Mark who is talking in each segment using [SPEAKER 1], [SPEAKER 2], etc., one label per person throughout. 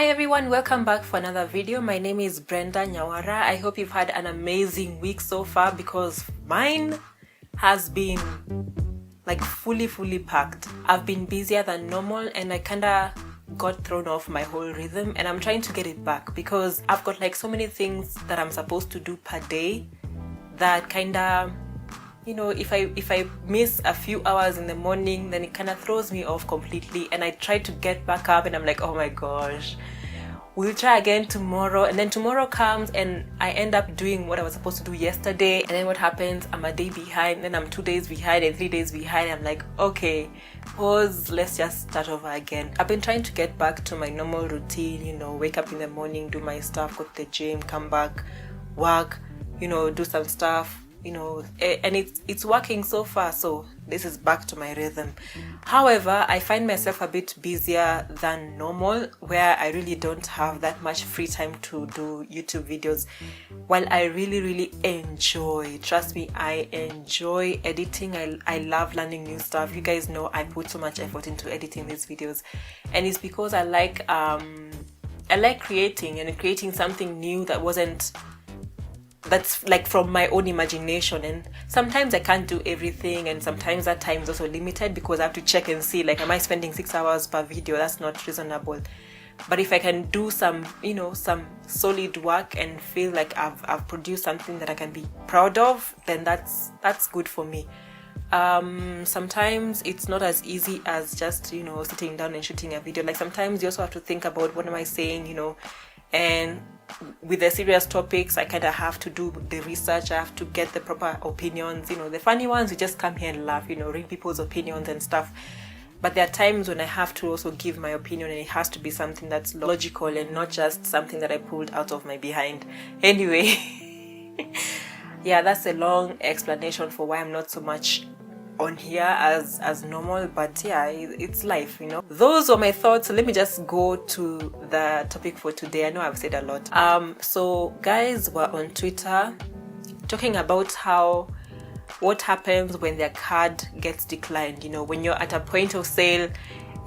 [SPEAKER 1] Hi everyone, welcome back for another video. My name is Brenda Nyawara. I hope you've had an amazing week so far because mine has been like fully packed. I've been busier than normal and I kinda got thrown off my whole rhythm, and I'm trying to get it back because I've got like so many things that I'm supposed to do per day that kinda, you know, if I miss a few hours in the morning, then it kind of throws me off completely, and I try to get back up and I'm like, oh my gosh, we'll try again tomorrow. And then tomorrow comes and I end up doing what I was supposed to do yesterday, and then what happens, I'm a day behind, then I'm 2 days behind and 3 days behind. I'm like, okay, pause, let's just start over again. I've been trying to get back to my normal routine, you know, wake up in the morning, do my stuff, go to the gym, come back, work, you know, do some stuff, you know, and it's working so far. So this is back to my rhythm. However, I find myself a bit busier than normal, where I really don't have that much free time to do YouTube videos. While I really enjoy, trust me, I enjoy editing. I love learning new stuff. You guys know I put so much effort into editing these videos, and it's because I like creating something new that's like from my own imagination. And sometimes I can't do everything, and sometimes that time is also limited because I have to check and see, like, am I spending 6 hours per video? That's not reasonable. But if I can do some, you know, some solid work and feel like I've produced something that I can be proud of, then that's good for me. Sometimes it's not as easy as just, you know, sitting down and shooting a video. Like, sometimes you also have to think about, what am I saying, you know, and with the serious topics, I kind of have to do the research. I have to get the proper opinions. You know, the funny ones, you just come here and laugh, you know, read people's opinions and stuff. But there are times when I have to also give my opinion, and it has to be something that's logical and not just something that I pulled out of my behind. Anyway, yeah, that's a long explanation for why I'm not so much on here as normal, but yeah, it's life, you know. Those were my thoughts. So let me just go to the topic for today. I know I've said a lot. So guys were on Twitter talking about what happens when their card gets declined. You know, when you're at a point of sale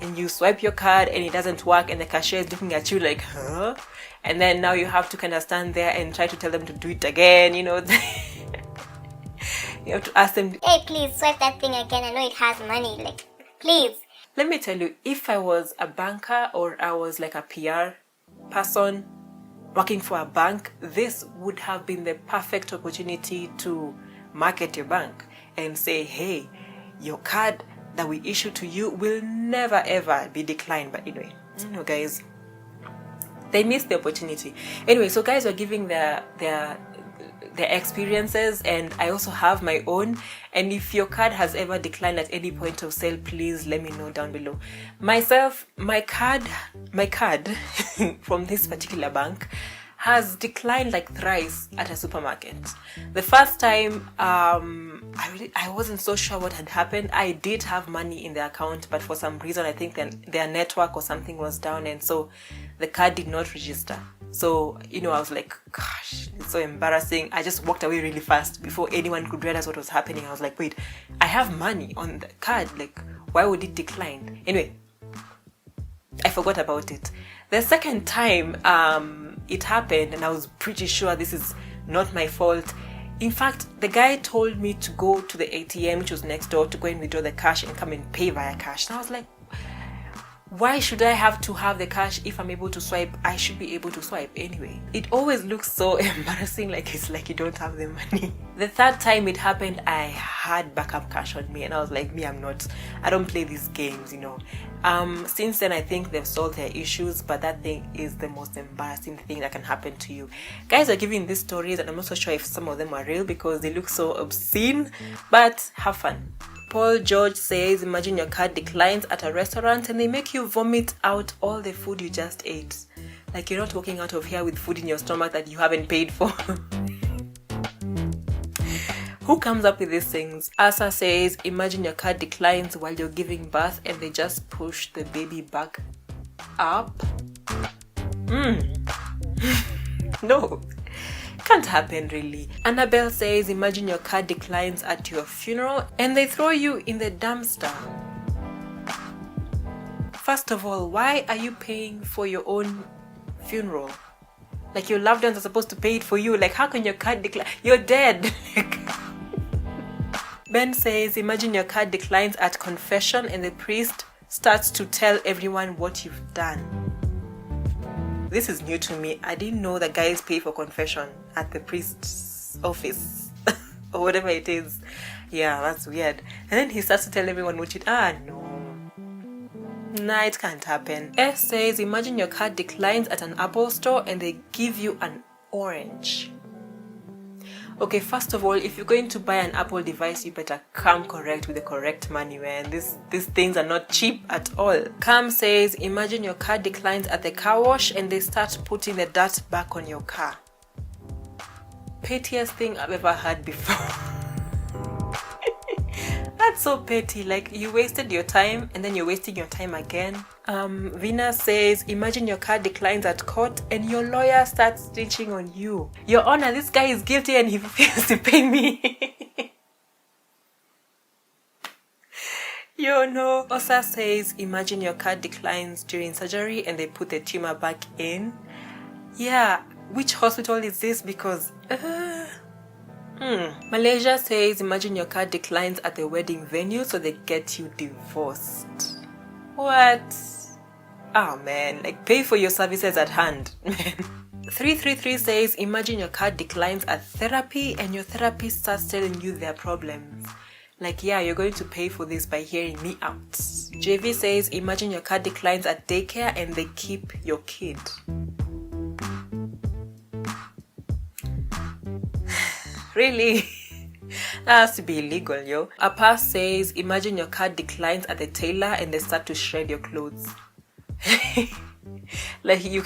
[SPEAKER 1] and you swipe your card and it doesn't work, and the cashier is looking at you like, huh? And then now you have to kind of stand there and try to tell them to do it again, you know. You have to ask them,
[SPEAKER 2] hey, please swipe that thing again. I know it has money. Like, please.
[SPEAKER 1] Let me tell you, if I was a banker or I was like a PR person working for a bank, this would have been the perfect opportunity to market your bank and say, hey, your card that we issue to you will never ever be declined. But anyway, you know, guys, they missed the opportunity. Anyway, so guys were giving their experiences, and I also have my own. And if your card has ever declined at any point of sale, please let me know down below. Myself, my card from this particular bank has declined like thrice at a supermarket. The first time, I wasn't so sure what had happened. I did have money in the account, but for some reason, I think their network or something was down, and so the card did not register. So, you know, I was like, gosh, it's so embarrassing. I just walked away really fast before anyone could realize what was happening. I was like, wait, I have money on the card. Like, why would it decline? Anyway, I forgot about it. The second time it happened, and I was pretty sure this is not my fault. In fact, the guy told me to go to the ATM, which was next door, to go and withdraw the cash and come and pay via cash. And I was like, why should I have to have the cash if I'm able to swipe? I should be able to swipe anyway. It always looks so embarrassing, like it's like you don't have the money. The third time it happened, I had backup cash on me, and I was like, I don't play these games, you know. Since then, I think they've solved their issues, but that thing is the most embarrassing thing that can happen to you. Guys are giving these stories, and I'm not so sure if some of them are real because they look so obscene, but have fun. Paul George says, imagine your card declines at a restaurant and they make you vomit out all the food you just ate. Like, you're not walking out of here with food in your stomach that you haven't paid for. Who comes up with these things? Asa says, imagine your card declines while you're giving birth and they just push the baby back up. No. Can't happen, really. Annabelle says, imagine your card declines at your funeral and they throw you in the dumpster. First of all, why are you paying for your own funeral. Like, your loved ones are supposed to pay it for you. Like, how can your card decline? You're dead. Ben says, imagine your card declines at confession and the priest starts to tell everyone what you've done. This is new to me. I didn't know that guys pay for confession at the priest's office or whatever it is. Yeah, that's weird. And then he starts to tell everyone what you no. Nah, it can't happen. S says, imagine your card declines at an Apple store and they give you an orange. Okay, first of all, if you're going to buy an Apple device, you better come correct with the correct money, man. These things are not cheap at all. Cam says, imagine your car declines at the car wash and they start putting the dirt back on your car. Pettiest thing I've ever heard before. That's so petty. Like, you wasted your time and then you're wasting your time again. Vina says, imagine your car declines at court and your lawyer starts snitching on you. Your Honor, this guy is guilty and he refuses to pay me. Yo, no. Osa says, imagine your car declines during surgery and they put the tumor back in. Yeah, which hospital is this? Because Malaysia says, imagine your car declines at the wedding venue so they get you divorced. What? Oh man, like, pay for your services at hand, man. 333 says, imagine your car declines at therapy and your therapist starts telling you their problems. Like, yeah, you're going to pay for this by hearing me out. JV says, imagine your car declines at daycare and they keep your kid. Really? That has to be illegal, yo. Apa says, imagine your car declines at the tailor and they start to shred your clothes. Like, you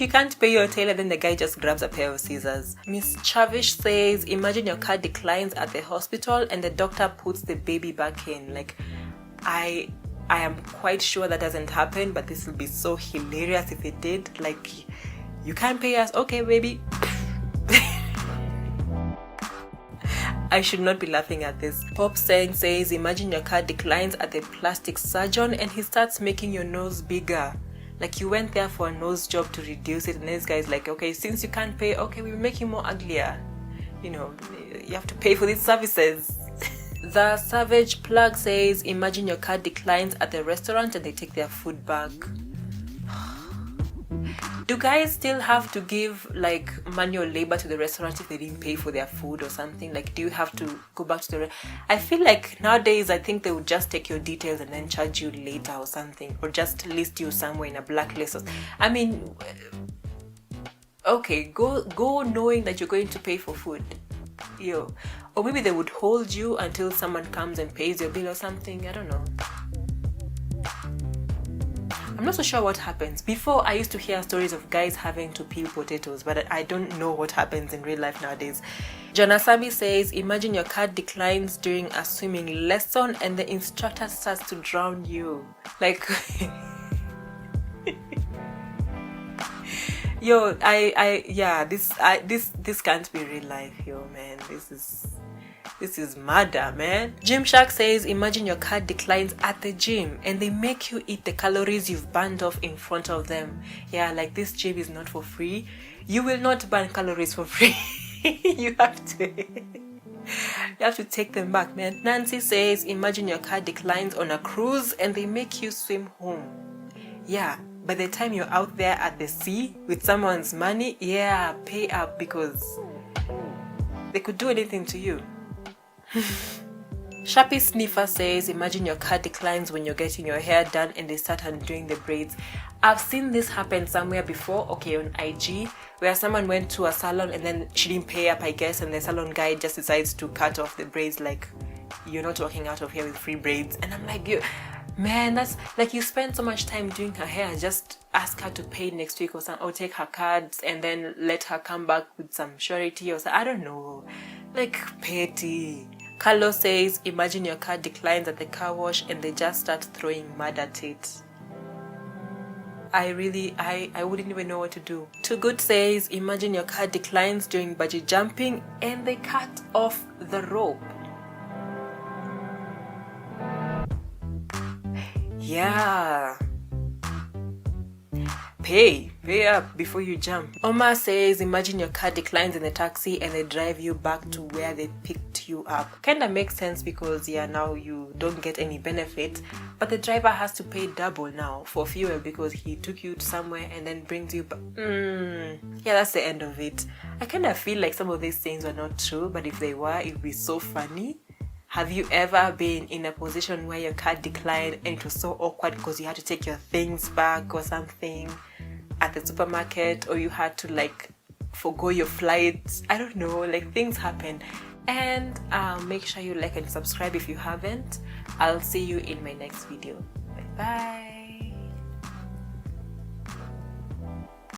[SPEAKER 1] can't pay your tailor, then the guy just grabs a pair of scissors. Miss Chavish says, imagine your car declines at the hospital and the doctor puts the baby back in. Like, I am quite sure that doesn't happen, but this will be so hilarious if it did. Like, you can't pay us, okay, baby. I should not be laughing at this. Pop says, imagine your car declines at the plastic surgeon and he starts making your nose bigger. Like, you went there for a nose job to reduce it and this guy's like, okay, since you can't pay, okay, we'll make you more uglier. You know, you have to pay for these services. The Savage Plug says, imagine your car declines at the restaurant and they take their food back. Do guys still have to give, like, manual labor to the restaurant if they didn't pay for their food or something? Like, do you have to go back to the I feel like nowadays, I think they would just take your details and then charge you later or something. Or just list you somewhere in a blacklist. I mean, okay, go knowing that you're going to pay for food. Yo. Or maybe they would hold you until someone comes and pays your bill or something. I don't know. I'm not so sure what happens. Before, I used to hear stories of guys having to peel potatoes, but I don't know what happens in real life nowadays. Janasabi says, imagine your car declines during a swimming lesson and the instructor starts to drown you. Like, yo, this can't be real life, yo, man. This is murder, man. Gymshark says, imagine your car declines at the gym and they make you eat the calories you've burned off in front of them. Yeah, like, this gym is not for free. You will not burn calories for free. You have to take them back, man. Nancy says, imagine your car declines on a cruise and they make you swim home. Yeah, by the time you're out there at the sea with someone's money, yeah, pay up because they could do anything to you. Sharpie Sniffer says, imagine your car declines when you're getting your hair done and they start undoing the braids. I've seen this happen somewhere before, okay, on IG, where someone went to a salon and then she didn't pay up, I guess, and the salon guy just decides to cut off the braids. Like, you're not walking out of here with free braids. And I'm like, man, that's like, you spend so much time doing her hair, just ask her to pay next week or something, or take her cards and then let her come back with some surety or something. I don't know. Like, petty. Carlos says, imagine your car declines at the car wash and they just start throwing mud at it. I wouldn't even know what to do. Too Good says, imagine your car declines during bungee jumping and they cut off the rope. Yeah. pay up before you jump. Omar says, imagine your car declines in the taxi and they drive you back to where they picked you up. Kinda makes sense because now you don't get any benefit, but the driver has to pay double now for fuel because he took you to somewhere and then brings you back. Yeah, that's the end of it. I kinda feel like some of these things were not true, but if they were, it would be so funny. Have you ever been in a position where your card declined and it was so awkward because you had to take your things back or something at the supermarket, or you had to forgo your flights? I don't know, things happen. And make sure you like and subscribe if you haven't. I'll see you in my next video. Bye.